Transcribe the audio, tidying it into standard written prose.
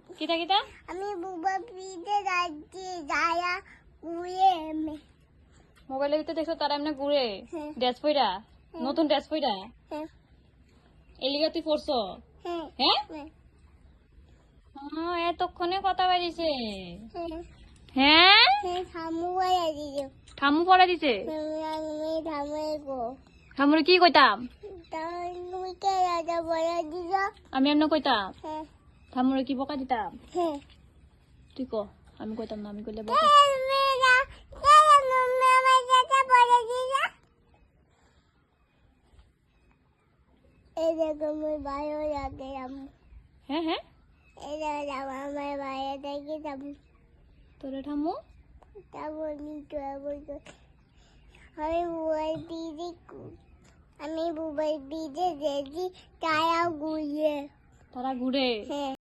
কিটা কিটা আমি বুবা পিতে যাচ্ছি যায়া ঘুরে মোবাইলের ভিতরে দেখছো তারা এমনি ঘুরে হ্যাঁ। ড্রেস পইরা নতুন ড্রেস পইরা হ্যাঁ এলিগা তুই পড়ছো হ্যাঁ হ্যাঁ হ্যাঁ এতক্ষণে কথা বাড়িছে হ্যাঁ হ্যাঁ হ্যাঁ ঠামু বলে দিও ঠাম্মু পড়া দিছে আমি ঠামু গো ঠাম্মুরে কি কইতাম তুমি কে রাজা বলে দিও আমি এমনি কইতাম হ্যাঁ ঠাম্মুরে কি বকা দিতাম হ্যাঁ তুই ক আমি কইতাম না আমি কইলে বকা এই দেখো মই বাইরে লাগে হ্যাঁ হ্যাঁ এই দেখো আমার বাইরে থেকে তোরে ঠাম্মু আমি বুবাই দিদি দেখি তারা ঘুরে তারা ঘুরে হ্যাঁ